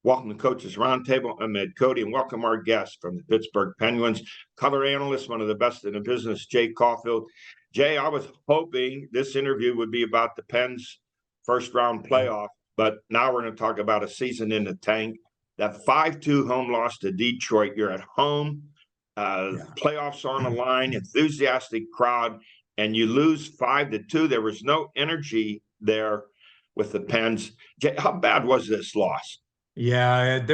Welcome to Coaches Roundtable. I'm Ed Codi, and welcome our guest from the Pittsburgh Penguins, color analyst, one of the best in the business, Jay Caufield. Jay, I was hoping this interview would be about the Pens' first-round playoff, but now we're going to talk about a season in the tank. That 5-2 home loss to Detroit. You're at home, playoffs on the line, enthusiastic crowd, and you lose 5-2. There was no energy there with the Pens. Jay, how bad was this loss? Yeah,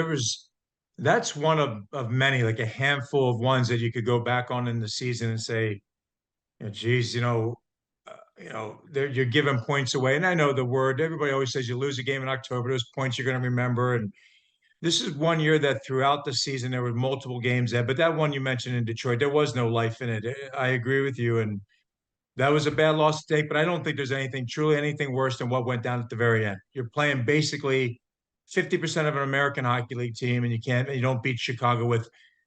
that's one of many, like a handful of ones that you could go back on in the season and say, geez, you're giving points away. And I know the word, everybody always says you lose a game in October, those points you're going to remember. And this is one year that throughout the season, there were multiple games there, but that one you mentioned in Detroit, there was no life in it. I agree with you. And that was a bad loss to take, but I don't think there's truly anything worse than what went down at the very end. You're playing basically 50% of an American Hockey League team, and you don't beat Chicago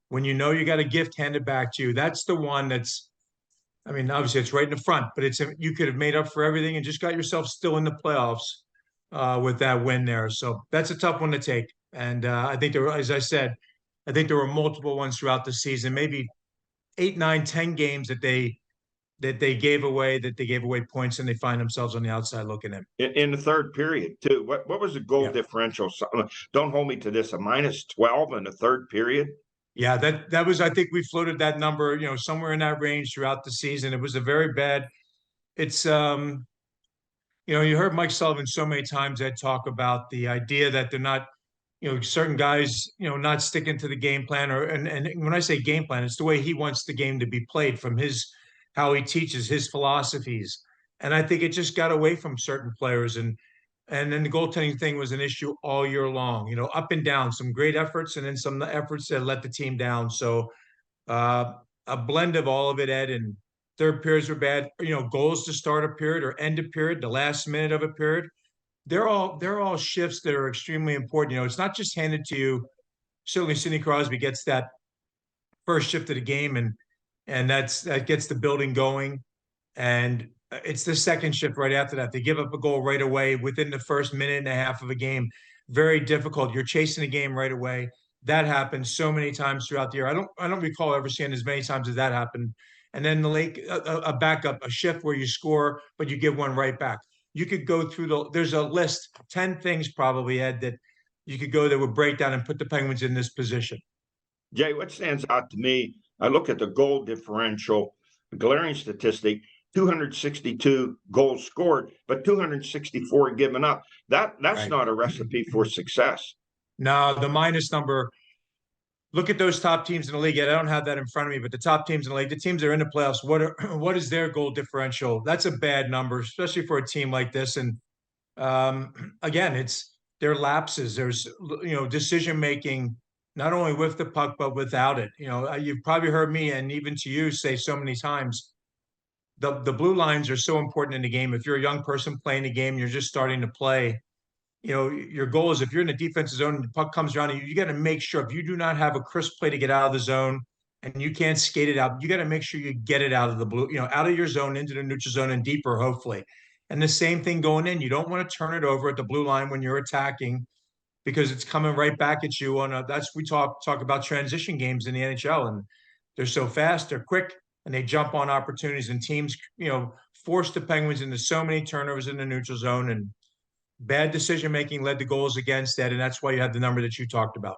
when you know you got a gift handed back to you. That's the one I mean, obviously it's right in the front, but you could have made up for everything and just got yourself still in the playoffs with that win there. So that's a tough one to take. And I think as I said, I think there were multiple ones throughout the season, maybe 8, 9, 10 games that they gave away points, and they find themselves on the outside looking in. In the third period, too. What was the goal differential? Don't hold me to this. A -12 in the third period? Yeah, that was, I think we floated that number, somewhere in that range throughout the season. It was a very bad. It's you heard Mike Sullivan so many times that talk about the idea that they're not, certain guys, not sticking to the game plan, and when I say game plan, it's the way he wants the game to be played from how he teaches his philosophies. And I think it just got away from certain players, and then the goaltending thing was an issue all year long, up and down, some great efforts and then some efforts that let the team down. So a blend of all of it, Ed, and third periods were bad. Goals to start a period or end a period, the last minute of a period. They're all shifts that are extremely important. It's not just handed to you. Certainly Sidney Crosby gets that first shift of the game, and that gets the building going. And it's the second shift right after that. They give up a goal right away within the first minute and a half of a game. Very difficult. You're chasing the game right away. That happens so many times throughout the year. I don't recall ever seeing as many times as that happened. And then a backup, a shift where you score, but you give one right back. You could go through there's a list, 10 things probably, Ed, that you could go that would break down and put the Penguins in this position. Jay, what stands out to me, I look at the goal differential, glaring statistic, 262 goals scored, but 264 given up. That's right. Not a recipe for success. No, the minus number. Look at those top teams in the league. I don't have that in front of me, but the top teams in the league, the teams that are in the playoffs, what is their goal differential? That's a bad number, especially for a team like this. And again, it's their lapses. There's decision making, not only with the puck but without it. You've probably heard me and even to you say so many times, the blue lines are so important in the game. If you're a young person playing the game, you're just starting to play. Your goal is, if you're in the defensive zone and the puck comes around you got to make sure, if you do not have a crisp play to get out of the zone and you can't skate it out, you got to make sure you get it out of the blue, out of your zone into the neutral zone and deeper, hopefully. And the same thing going in. You don't want to turn it over at the blue line when you're attacking, because it's coming right back at you we talk about transition games in the NHL, and they're so fast, they're quick, and they jump on opportunities, and teams, force the Penguins into so many turnovers in the neutral zone, and bad decision-making led to goals against that, and that's why you have the number that you talked about.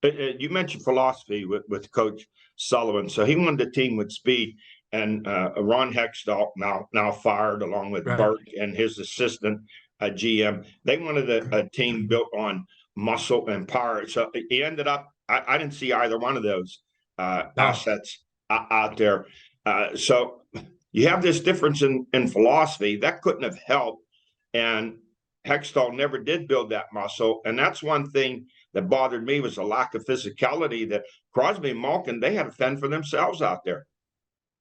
You mentioned philosophy with Coach Sullivan. So he wanted a team with speed, and Ron Hextall, now fired, along with Burke and his assistant GM. They wanted a team built on muscle and power. So he ended up, I didn't see either one of those assets out there. So you have this difference in philosophy. That couldn't have helped. And Hextall never did build that muscle. And that's one thing that bothered me, was the lack of physicality that Crosby and Malkin, they had to fend for themselves out there.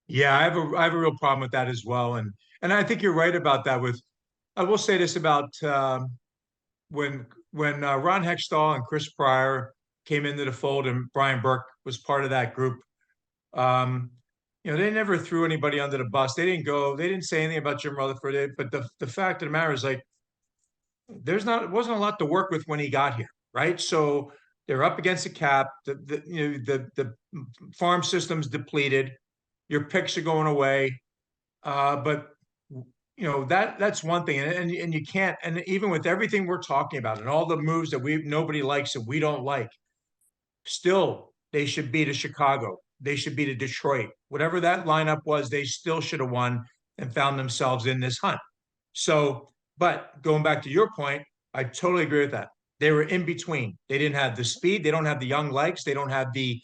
Yeah, I have a real problem with that as well. And I think you're right about that. I will say this about when Ron Hextall and Chris Pryor came into the fold and Brian Burke was part of that group. They never threw anybody under the bus. They didn't say anything about Jim Rutherford. But the fact of the matter is, like, it wasn't a lot to work with when he got here. right? So they're up against the cap. The farm system's depleted. Your picks are going away. But that's one thing, and you can't. And even with everything we're talking about and all the moves that nobody likes and we don't like, still they should beat a Chicago. They should beat a Detroit. Whatever that lineup was, they still should have won and found themselves in this hunt. So, but going back to your point, I totally agree with that. They were in between. They didn't have the speed. They don't have the young legs. They don't have the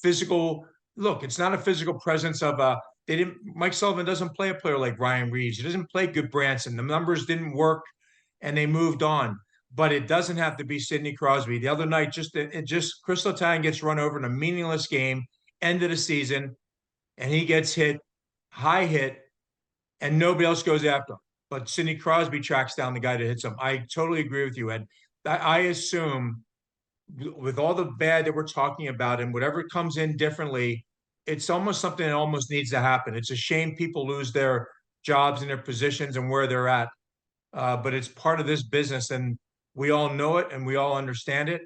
physical. Look, it's not a physical presence of a. They didn't. Mike Sullivan doesn't play a player like Ryan Reeves. He doesn't play good Branson. The numbers didn't work, and they moved on. But it doesn't have to be Sidney Crosby. The other night, Chris Letang gets run over in a meaningless game, end of the season, and he gets hit, high hit, and nobody else goes after him. But Sidney Crosby tracks down the guy that hits him. I totally agree with you, Ed. I assume with all the bad that we're talking about and whatever comes in differently, it's almost something that almost needs to happen. It's a shame people lose their jobs and their positions and where they're at. But it's part of this business, and we all know it and we all understand it.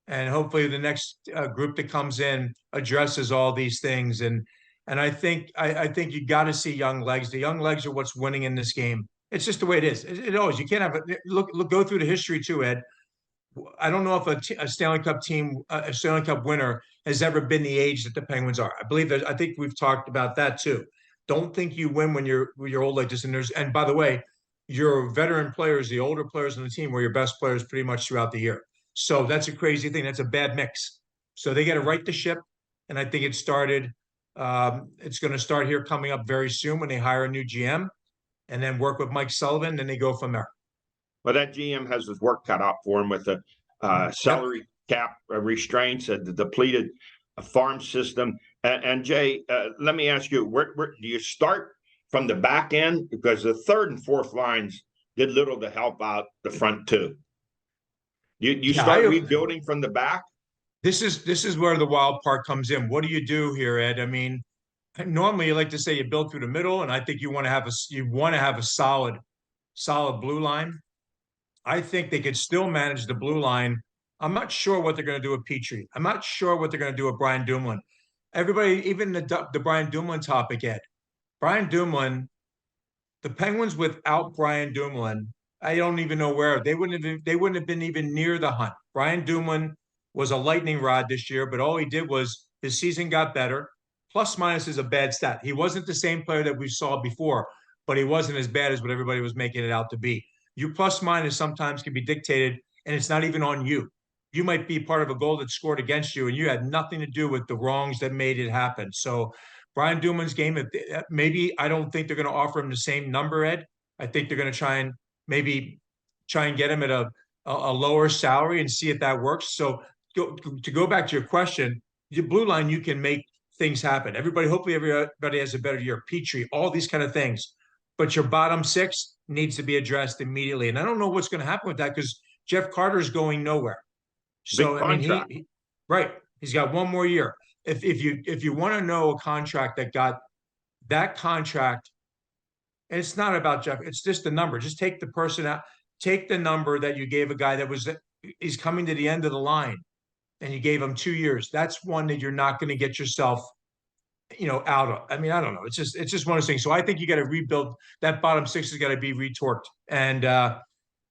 And hopefully the next group that comes in addresses all these things. And I think you got to see young legs. The young legs are what's winning in this game. It's just the way it is. It always, you can't have it. Look, go through the history too, Ed. I don't know if a Stanley Cup team, a Stanley Cup winner has ever been the age that the Penguins are. I believe that, I think we've talked about that too. Don't think you win when you're old like this. And by the way, your veteran players, the older players on the team were your best players pretty much throughout the year. So that's a crazy thing. That's a bad mix. So they got to right the ship. And I think it started, it's going to start here coming up very soon when they hire a new GM and then work with Mike Sullivan, and they go from there. Well, that GM has his work cut out for him with the salary cap restraints and the depleted farm system. And Jay, let me ask you, where do you start from the back end? Because the third and fourth lines did little to help out the front two. You start rebuilding from the back? This is where the wild part comes in. What do you do here, Ed? I mean, normally you like to say you build through the middle, and I think you want to have a solid blue line. I think they could still manage the blue line. I'm not sure what they're going to do with Petrie. I'm not sure what they're going to do with Brian Dumoulin. Everybody, even the Brian Dumoulin topic, Ed. Brian Dumoulin, the Penguins without Brian Dumoulin, I don't even know where they wouldn't have been even near the hunt. Brian Dumoulin was a lightning rod this year, but all he did was his season got better. Plus minus is a bad stat. He wasn't the same player that we saw before, but he wasn't as bad as what everybody was making it out to be. Your plus minus sometimes can be dictated, and it's not even on you. You might be part of a goal that's scored against you, and you had nothing to do with the wrongs that made it happen. So Brian Dumoulin's game, maybe I don't think they're going to offer him the same number, Ed. I think they're going to try and get him at a lower salary and see if that works. So to go back to your question, your blue line, you can make things happen. Hopefully everybody has a better year. Petrie, all these kind of things. But your bottom six needs to be addressed immediately. And I don't know what's going to happen with that because Jeff Carter's going nowhere. So I mean, right. He's got one more year. If you want to know a contract that got that contract, and it's not about Jeff, it's just the number. Just take the person out, take the number that you gave a guy he's coming to the end of the line, and you gave him 2 years. That's one that you're not going to get yourself out of. I mean, I don't know. It's just one of those things. So I think you got to rebuild that bottom six has got to be retorqued. And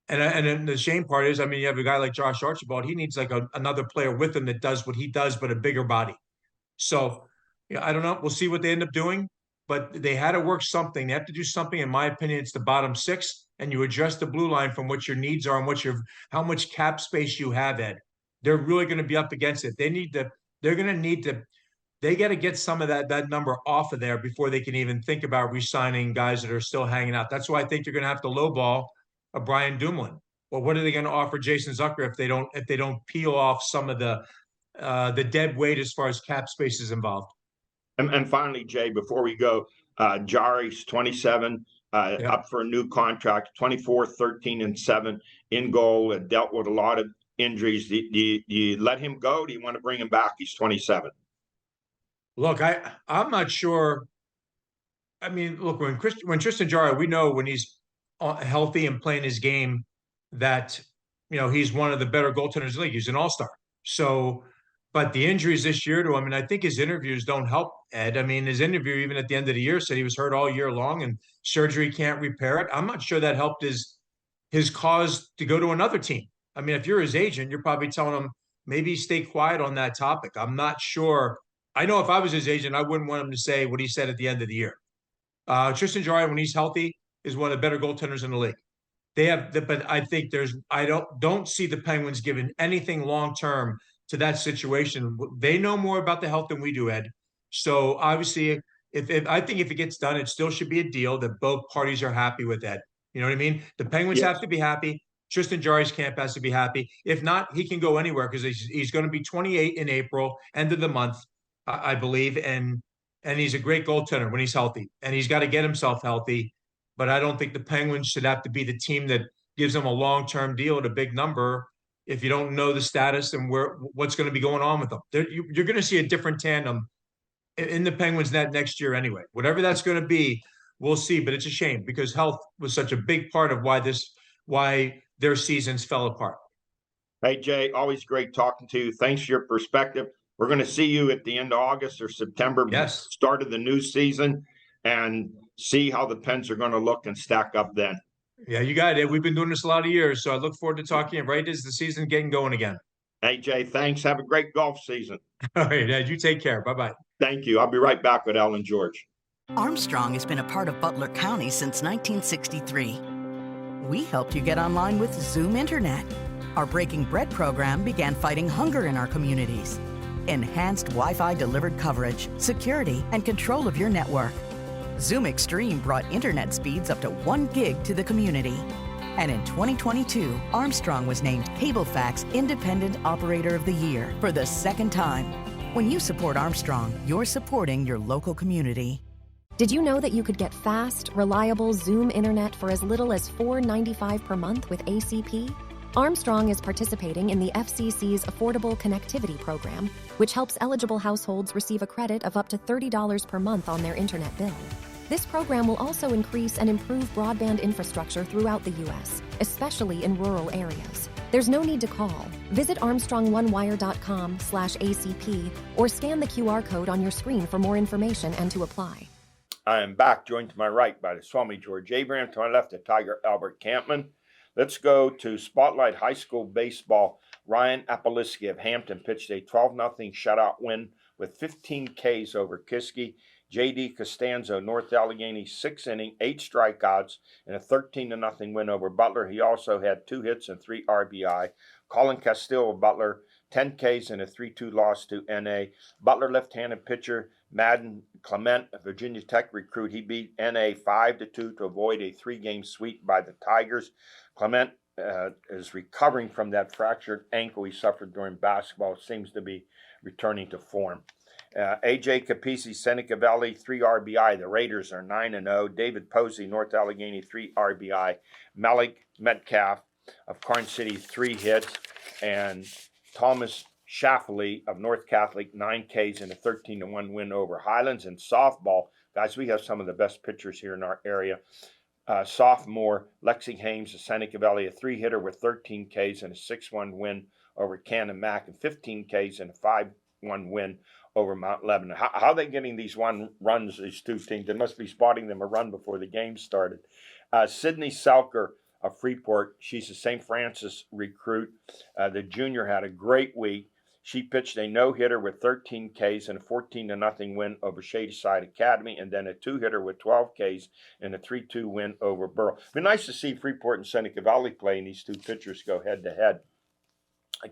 then the shame part is, I mean, you have a guy like Josh Archibald. He needs like another player with him that does what he does, but a bigger body. So I don't know. We'll see what they end up doing, but they had to work something. They have to do something. In my opinion, it's the bottom six, and you adjust the blue line from what your needs are and how much cap space you have, Ed. They're really going to be up against it. They got to get some of that number off of there before they can even think about re-signing guys that are still hanging out. That's why I think they're going to have to lowball a Brian Dumoulin. Well, what are they going to offer Jason Zucker if they don't peel off some of the dead weight as far as cap space is involved? And finally, Jay, before we go, Jari's 27, up for a new contract, 24, 13, and 7 in goal, and dealt with a lot of injuries. Do you let him go? Do you want to bring him back? He's 27. Look, I'm not sure. I mean, look, when Tristan Jarry, we know when he's healthy and playing his game that he's one of the better goaltenders in the league. He's an all-star. So, but the injuries this year to him, and I think his interviews don't help, Ed. I mean, his interview, even at the end of the year, said he was hurt all year long and surgery can't repair it. I'm not sure that helped his cause to go to another team. I mean, if you're his agent, you're probably telling him maybe stay quiet on that topic. I'm not sure. I know if I was his agent, I wouldn't want him to say what he said at the end of the year. Tristan Jarry, when he's healthy, is one of the better goaltenders in the league. But I think I don't see the Penguins giving anything long term to that situation. They know more about the health than we do, Ed. So obviously, if I think if it gets done, it still should be a deal that both parties are happy with, Ed. You know what I mean? The Penguins have to be happy. Tristan Jarry's camp has to be happy. If not, he can go anywhere because he's going to be 28 in April, end of the month, I believe, and he's a great goaltender when he's healthy, and he's got to get himself healthy. But I don't think the Penguins should have to be the team that gives him a long-term deal at a big number if you don't know the status and what's going to be going on with them. You're going to see a different tandem in the Penguins net next year anyway. Whatever that's going to be, we'll see. But it's a shame because health was such a big part of why their seasons fell apart. Hey, Jay, always great talking to you. Thanks for your perspective. We're going to see you at the end of August or September, start of the new season, and see how the Pens are going to look and stack up then. Yeah, you got it. We've been doing this a lot of years, so I look forward to talking right as the season getting going again. Hey, Jay, thanks. Have a great golf season. All right, Ed, you take care. Bye-bye. Thank you. I'll be right back with Ellen George. Armstrong has been a part of Butler County since 1963. We helped you get online with Zoom Internet. Our Breaking Bread program began fighting hunger in our communities. Enhanced Wi-Fi delivered coverage, security, and control of your network. Zoom Extreme brought internet speeds up to 1 gig to the community. And in 2022, Armstrong was named CableFact's Independent Operator of the Year for the second time. When you support Armstrong, you're supporting your local community. Did you know that you could get fast, reliable Zoom internet for as little as $4.95 per month with ACP? Armstrong is participating in the FCC's Affordable Connectivity Program, which helps eligible households receive a credit of up to $30 per month on their internet bill. This program will also increase and improve broadband infrastructure throughout the U.S., especially in rural areas. There's no need to call. Visit armstrongonewire.com/ACP or scan the QR code on your screen for more information and to apply. I am back, joined to my right by the Swami George Abraham, to my left, the Tiger Albert Campman. Let's go to Spotlight High School Baseball. Ryan Apoliski of Hampton pitched a 12-0 shutout win with 15 Ks over Kiski. J.D. Costanzo, North Allegheny, 6-inning, 8 strikeouts, and a 13-0 win over Butler. He also had 2 hits and 3 RBI. Colin Castillo of Butler, 10 Ks and a 3-2 loss to N.A. Butler left-handed pitcher Madden Clement, a Virginia Tech recruit, he beat N.A. 5-2 to avoid a 3-game sweep by the Tigers. Clement is recovering from that fractured ankle he suffered during basketball. Seems to be returning to form. A.J. Capisi, Seneca Valley, 3 RBI. The Raiders are 9-0. David Posey, North Allegheny, 3 RBI. Malik Metcalf of Karn City, 3 hits. And Thomas Shafley of North Catholic, 9 Ks and a 13-1 win over Highlands. And softball, guys, we have some of the best pitchers here in our area. Sophomore Lexi Hames of Seneca Valley, a 3-hitter with 13 Ks and a 6-1 win over Cannon Mac, and 15 Ks and a 5-1 win over Mount Lebanon. How are they getting these runs, these two teams? They must be spotting them a run before the game started. Sydney Selker of Freeport, she's a St. Francis recruit. The junior had a great week. She pitched a no-hitter with 13 Ks and a 14-0 win over Shadyside Academy, and then a 2-hitter with 12 Ks and a 3-2 win over Burrow. It'd be nice to see Freeport and Seneca Valley play, and these two pitchers go head-to-head.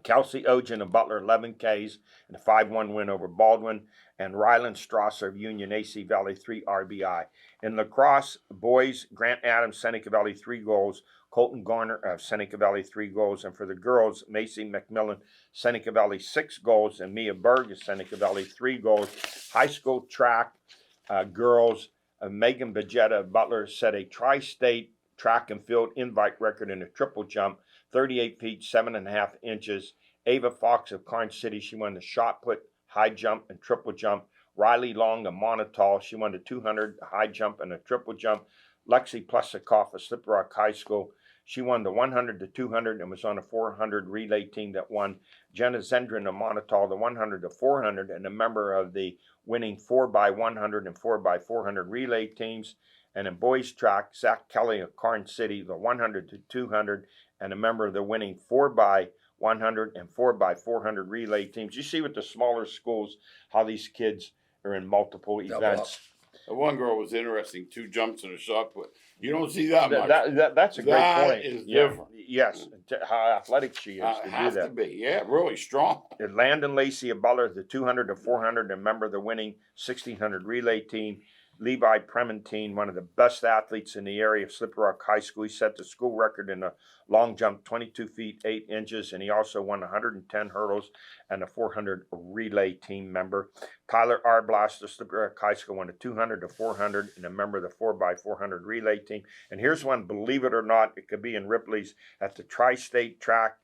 Kelsey Ogen of Butler, 11 Ks and a 5-1 win over Baldwin, and Ryland Strasser of Union AC Valley, 3 RBI. In lacrosse, boys, Grant Adams, Seneca Valley, 3 goals. Colton Garner of Seneca Valley, 3 goals. And for the girls, Macy McMillan, Seneca Valley, 6 goals. And Mia Berg of Seneca Valley, 3 goals. High school track girls, Megan Bajetta of Butler set a tri-state track and field invite record in a triple jump, 38 feet, 7.5 inches. Ava Fox of Karn City, she won the shot put, high jump, and triple jump. Riley Long of Monotol, she won the 200 high jump and a triple jump. Lexi Plusakoff of Slippery Rock High School, She won the 100, the 200, and was on a 400 relay team that won. Jenna Zendrin of Montauk, the 100, the 400, and a member of the winning 4x100 and 4x400 relay teams. And in boys track, Zach Kelly of Carn City, the 100 to 200, and a member of the winning 4x100 and 4x400 relay teams. You see with the smaller schools how these kids are in multiple events. The one girl was interesting, 2 jumps and a shot put. You don't see that much. That's a great point. That is different. Yes, how athletic she is to do has that. to be, yeah, really strong. And Landon Lacey of Butler, the 200 to 400, and member of the winning 1600 relay team. Levi Prementine, one of the best athletes in the area of Slippery Rock High School. He set the school record in the long jump, 22 feet, 8 inches, and he also won 110 hurdles and a 400 relay team member. Tyler Arblas of Slippery Rock High School won a 200 to 400 and a member of the 4x400 relay team. And here's one, believe it or not, it could be in Ripley's at the Tri-State Track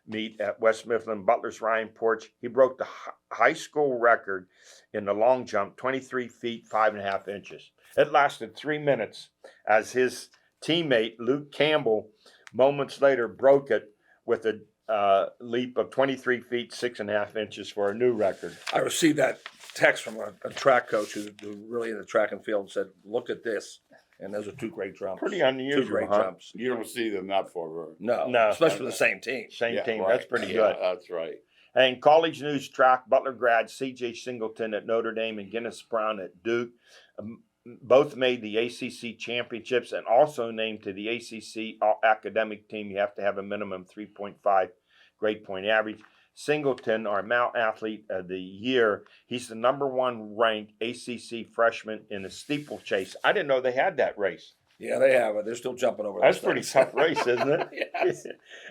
meet at West Mifflin. Butler's Ryan Porch. He broke the high school record in the long jump, 23 feet, 5.5 inches. It lasted 3 minutes as his teammate, Luke Campbell, moments later broke it with a leap of 23 feet, 6.5 inches for a new record. I received that text from a track coach who's really in the track and field and said, look at this. And those are 2 great jumps. Pretty unusual, 2 great huh? jumps. You don't see them that far, very. No. Especially for the same team. Same Yeah, team. right. That's pretty Yeah, good. that's right. And college news track, Butler grad C.J. Singleton at Notre Dame and Guinness Brown at Duke. Both made the ACC championships and also named to the ACC academic team. You have to have a minimum 3.5 grade point average. Singleton, our Mount Athlete of the Year, he's the #1 ranked ACC freshman in the steeplechase. I didn't know they had that race. Yeah, they have it. They're still jumping over That's those a pretty things. tough race, isn't it? Yes.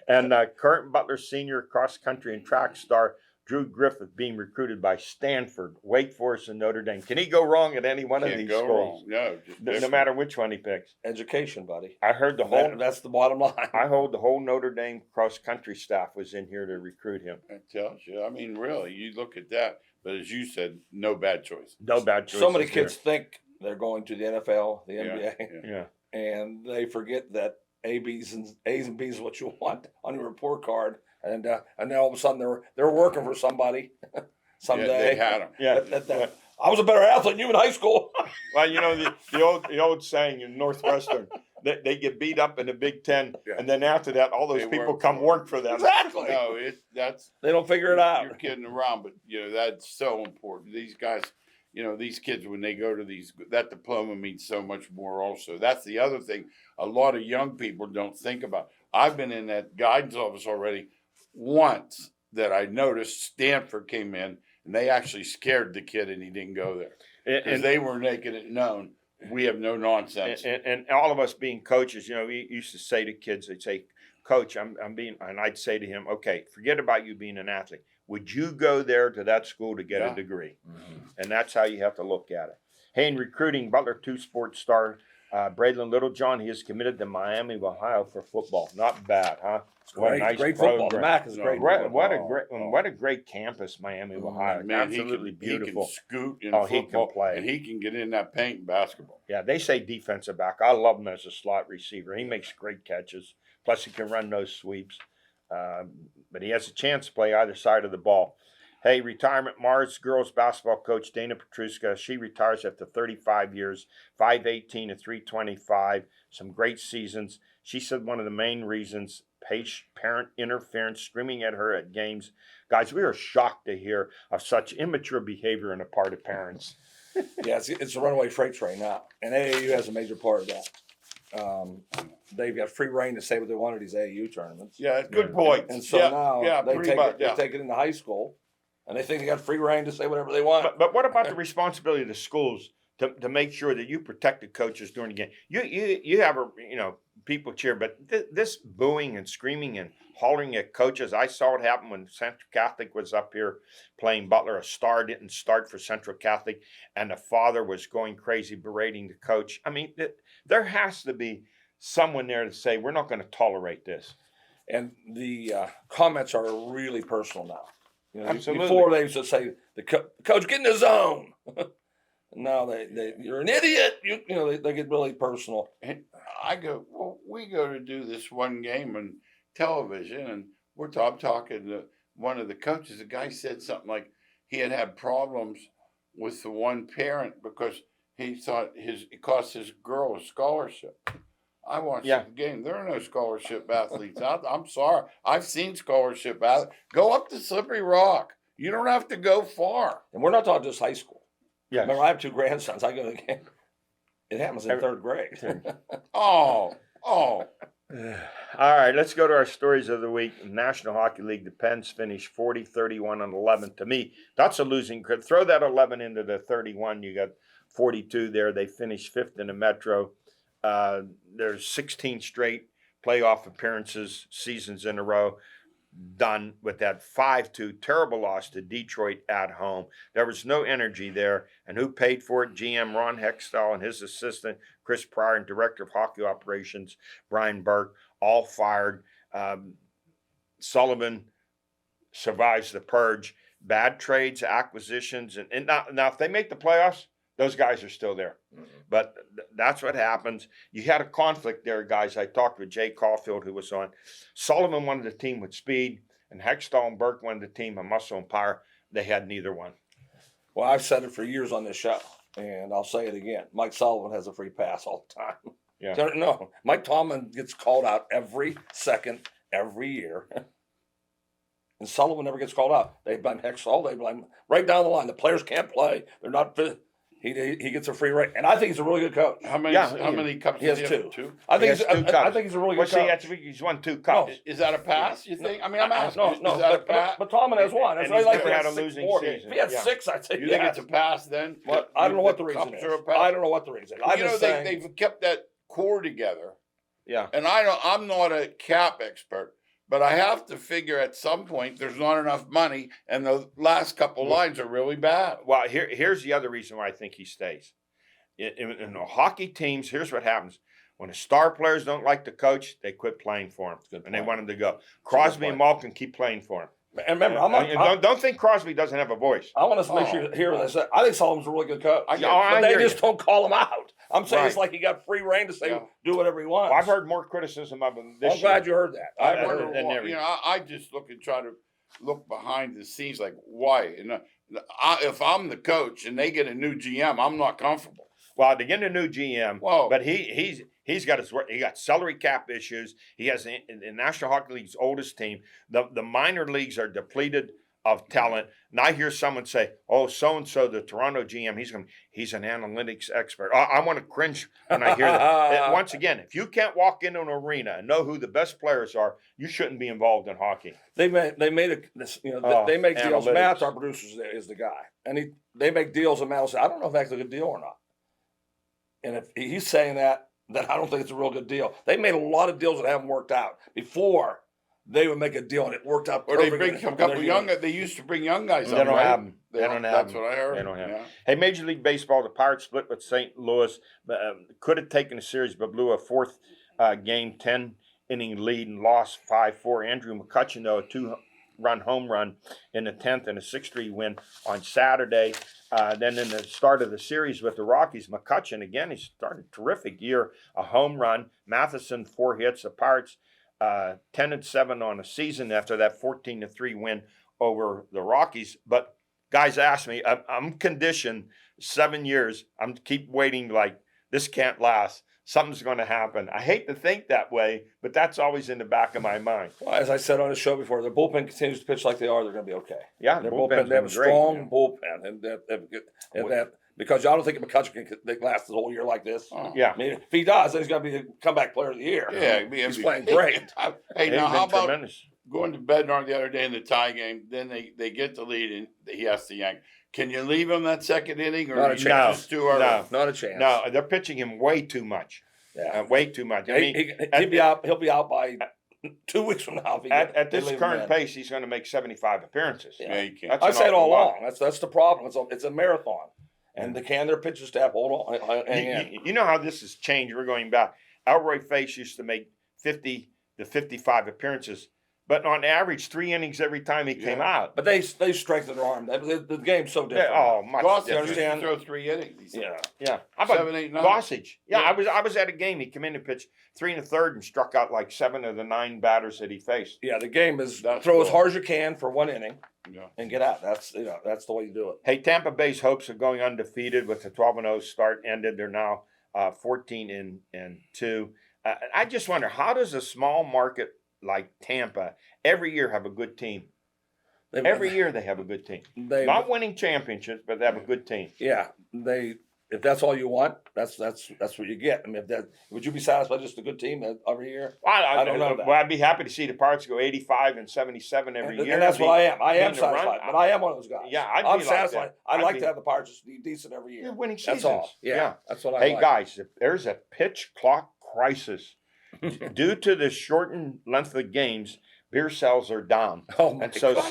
And current Butler senior cross country and track star Drew Griffith being recruited by Stanford, Wake Forest, and Notre Dame. Can he go wrong at any one of Can't these go schools? wrong. No, just No different. matter which one he picks. Education, buddy. I heard the whole. That's the bottom line. I heard the whole Notre Dame cross country staff was in here to recruit him. That tells you. I mean, really, you look at that. But as you said, no bad choice. No bad choices. So many kids think they're going to the NFL, the Yeah, NBA, Yeah. and they forget that A's and B's is what you want on your report card, and then all of a sudden they're working for somebody someday. Yeah, they had them. Yeah. I was a better athlete than you in high school. Well, you know the old saying in Northwestern that they get beat up in the Big Ten, Yeah. and then after that, all those They people work come for work for them. Exactly. No, that's They don't figure it out. You're kidding around, but that's so important. These guys, these kids when they go to that diploma means so much more. Also, that's the other thing. A lot of young people don't think about. I've been in that guidance office already once that I noticed Stanford came in and they actually scared the kid and he didn't go there because they were making it known we have no nonsense. And all of us being coaches, we used to say to kids, they'd say, "Coach, I'm being," and I'd say to him, "Okay, forget about you being an athlete. Would you go there to that school to get a degree?" Mm-hmm. And that's how you have to look at it. Hey, in recruiting, Butler 2 sports star Braylon Littlejohn, he is committed to Miami, Ohio for football. Not bad, huh? What a nice great football. program. MAC is great. What a great campus, Miami, Ohio. Man, absolutely beautiful. He can scoot in Oh, football, he can play. and he can get in that paint in basketball. Yeah, they say defensive back. I love him as a slot receiver. He makes great catches. Plus, he can run those sweeps. But he has a chance to play either side of the ball. Hey, retirement Mars girls basketball coach Dana Petruska. She retires after 35 years, 5'18" and 325. Some great seasons. She said one of the main reasons, parent interference, screaming at her at games. Guys, we are shocked to hear of such immature behavior on the part of parents. Yeah, it's a runaway freight train now, and AAU has a major part of that. They've got free reign to say what they want at these AAU tournaments. Yeah, good point. And so now they they take it into high school, and they think they got free reign to say whatever they want. But what about the responsibility of the schools to make sure that you protect the coaches during the game? You have people cheer, but this booing and screaming and hollering at coaches, I saw it happen when Central Catholic was up here playing Butler. A star didn't start for Central Catholic, and the father was going crazy berating the coach. I mean, there has to be someone there to say, we're not going to tolerate this. And the comments are really personal now. Absolutely. Before they used to say, the coach, get in the zone. No, you're an idiot. They get really personal. And I go, well, we go to do this one game on television, and I'm talking to one of the coaches. The guy said something like he had problems with the one parent because he thought it cost his girl a scholarship. I watched the game. There are no scholarship athletes out. I'm sorry. I've seen scholarship athletes. Go up to Slippery Rock. You don't have to go far. And we're not talking just high school. Yeah. Remember, I have 2 grandsons. I go to the game. It happens in 3rd grade. Oh. All right, let's go to our stories of the week. National Hockey League, the Pens finished 40-31-11. To me, that's a losing. Throw that 11 into the 31. You got 42 there. They finished 5th in the Metro. There's 16 straight playoff appearances, seasons in a row, done with that 5-2 terrible loss to Detroit at home. There was no energy there. And who paid for it? GM Ron Hextall and his assistant, Chris Pryor, and Director of Hockey Operations, Brian Burke, all fired. Sullivan survives the purge. Bad trades, acquisitions. And now, if they make the playoffs, those guys are still there. Mm-hmm. But that's what happens. You had a conflict there, guys. I talked with Jay Caufield, who was on. Sullivan wanted the team with speed, and Hextall and Burke wanted the team with muscle and power. They had neither one. Well, I've said it for years on this show, and I'll say it again. Mike Sullivan has a free pass all the time. Yeah. No, Mike Tomlin gets called out every second, every year. And Sullivan never gets called out. They blame Hextall. They blame right down the line. The players can't play. They're not fit. He gets a free rate, and I think he's a really good coach. How many cups? He has 2. I think he's a really good coach. He's won 2 cups. No, is that a pass? You think? I mean, I'm asking. No. Is that a pass? But Tomlin has 1. And he's never had a losing season. If he had 6, I'd say you think it's a pass then? Well, I don't know what the reason is. I don't know what the reason is. They've kept that core together. Yeah. And I'm not a cap expert. But I have to figure at some point there's not enough money, and the last couple lines are really bad. Well, here's the other reason why I think he stays. In the hockey teams, here's what happens. When the star players don't like the coach, they quit playing for him, and they want him to go. Crosby and Malkin keep playing for him. And remember, don't think Crosby doesn't have a voice. I want us to make sure hear what I said. I think Sullivan's a really good coach. But they just don't call him out. I'm saying it's like he got free reign to say do whatever he wants. Well, I've heard more criticism of him this year. I'm glad you heard that. I just try to look behind the scenes, like why. And if I'm the coach and they get a new GM, I'm not comfortable. Well, to get a new GM, but he's got salary cap issues. He has the National Hockey League's oldest team. The minor leagues are depleted of talent. And I hear someone say, "Oh, so and so, the Toronto GM, he's an analytics expert." I want to cringe when I hear that. Once again, if you can't walk into an arena and know who the best players are, you shouldn't be involved in hocky. They make deals. Matt, our producer, is the guy, and they make deals, and Matt will say, "I don't know if that's a good deal or not." And if he's saying that, then I don't think it's a real good deal. They made a lot of deals that haven't worked out. Before, they would make a deal and it worked out perfectly. Or they bring a couple young. They used to bring young guys. They don't have them. That's what I heard. They don't have them. Hey, Major League Baseball, the Pirates split with St. Louis. Could have taken the series, but blew a 4th game, 10-inning lead and lost 5-4. Andrew McCutchen, though, a 2-run home run in the 10th and a 6-3 win on Saturday. Then in the start of the series with the Rockies, McCutchen, again, he started a terrific year, a home run. Matheson, 4 hits. The Pirates, 10-7 on the season after that 14-3 win over the Rockies. But guys ask me, I'm conditioned 7 years. I'm keep waiting like this can't last. Something's going to happen. I hate to think that way, but that's always in the back of my mind. Well, as I said on the show before, their bullpen continues to pitch like they are. They're going to be okay. Yeah, their bullpen. They have a strong bullpen, and that because I don't think McCutchen can last the whole year like this. Yeah, I mean, if he does, then he's going to be the comeback player of the year. Yeah, he's playing great. Hey, now how about going to Bednar the other day in the tie game? Then they get the lead, and he has to yank. Can you leave him that second inning, or not a chance? Too early? No, not a chance. No, they're pitching him way too much. Yeah, way too much. I mean, he'll be out by 2 weeks from now. At this current pace, he's going to make 75 appearances. Yeah, you can't. I say it all along. That's the problem. It's a marathon, and their pitching staff hold on. You know how this has changed. We're going back. Elroy Face used to make 50 to 55 appearances. but on average 3 innings every time he came out. But they strengthened their arm. The game's so different. Much Gossage different. used to throw 3 innings. Yeah. How about 7, 8, 9? Gossage? Yeah, I was at a game. He came in and pitched 3 1/3 and struck out like 7 of the 9 batters that he faced. Yeah, the game is throw as hard as you can for 1 inning and get out. That's the way you do it. Hey, Tampa Bay's hopes of going undefeated with a 12-0 start ended. They're now 14-2. I just wonder, how does a small market like Tampa every year have a good team? Every year they have a good team. Not winning championships, but they have a good team. Yeah, if that's all you want, that's what you get. I mean, would you be satisfied with just a good team every year? I don't know that. Well, I'd be happy to see the Pirates go 85 and 77 every year. And that's what I am. I am satisfied, but I am one of those guys. Yeah, I'm satisfied. I'd like to have the Pirates just be decent every year. You're winning seasons. That's all. Yeah, that's what I like. Hey, guys, if there's a pitch clock crisis due to the shortened length of games, beer sales are down. And so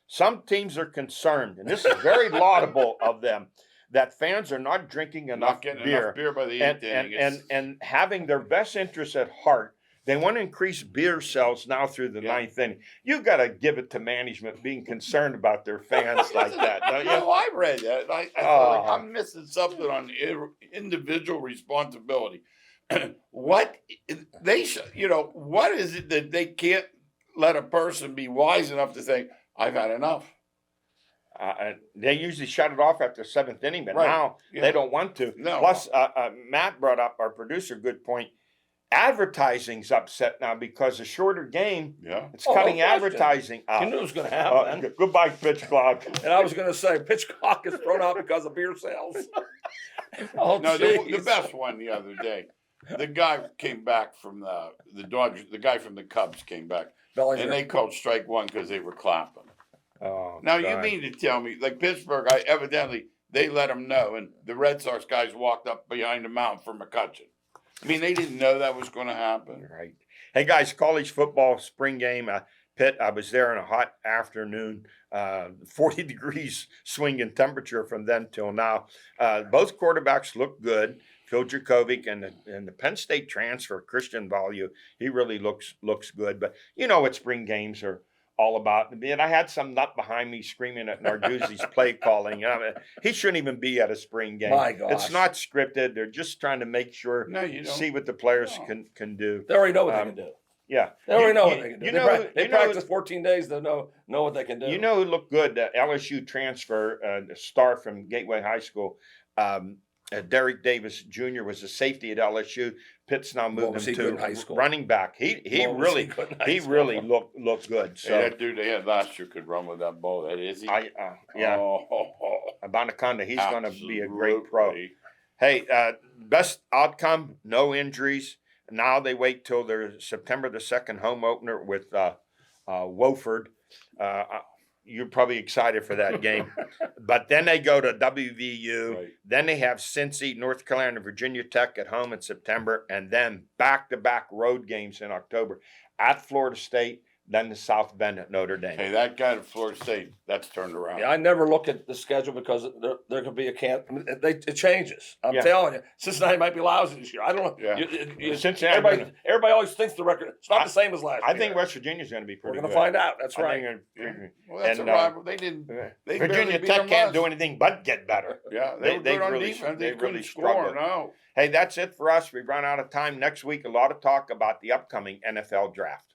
some teams are concerned, and this is very laudable of them, that fans are not drinking enough beer by the 8th inning. And having their best interests at heart. They want to increase beer sales now through the 9th inning. You got to give it to management being concerned about their fans like that, don't you? I read that. I feel like I'm missing something on individual responsibility. What they what is it that they can't let a person be wise enough to say, I've had enough? They usually shut it off after the 7th inning, but now they don't want to. No. Plus, Matt brought up, our producer, good point. Advertising's upset now because a shorter game, it's cutting advertising out. You knew it was going to happen. Goodbye, pitch clock. And I was going to say, pitch clock is thrown out because of beer sales. The best one the other day. The guy came back from the Dodgers. The guy from the Cubs came back, and they called strike 1 because they were clapping. Now you mean to tell me, like Pittsburgh, evidently they let them know, and the Red Sox guys walked up behind the mound for McCutcheon. I mean, they didn't know that was going to happen. Right. Hey guys, college football spring game. Pitt, I was there on a hot afternoon, 40 degrees swing in temperature from then till now. Both quarterbacks look good. Phil Dracovic and the Penn State transfer, Christian Value, he really looks good. But you know what spring games are all about. And I had some nut behind me screaming at Narduzzi's play calling. He shouldn't even be at a spring game. My gosh. It's not scripted. They're just trying to make sure, see what the players can do. They already know what they can do. Yeah. They already know what they can do. They practice 14 days. They know what they can do. You know who looked good? LSU transfer, the star from Gateway High School, Derek Davis Jr. was a safety at LSU. Pitt's now moved him to running back. He really looked good. So that dude they had last year could run with that ball. That is he. Abonaconda, he's going to be a great pro. Hey, best outcome, no injuries. Now they wait till their September the 2nd home opener with Wofford. You're probably excited for that game. But then they go to WVU. Right. Then they have Cincy, North Carolina, Virginia Tech at home in September, and then back-to-back road games in October at Florida State, then the South Bend at Notre Dame. Hey, that guy at Florida State, that's turned around. Yeah, I never look at the schedule because there could be it changes. I'm telling you, Cincinnati might be lousy this year. I don't know. Yeah. Cincinnati, everybody always thinks the record. It's not the same as last year. I think West Virginia's going to be pretty good. We're going to find out. That's right. Well, that's a rival. They didn't. Virginia Tech can't do anything but get better. Yeah, they were really defense. They really struggled. No. Hey, that's it for us. We've run out of time. Next week, a lot of talk about the upcoming NFL draft.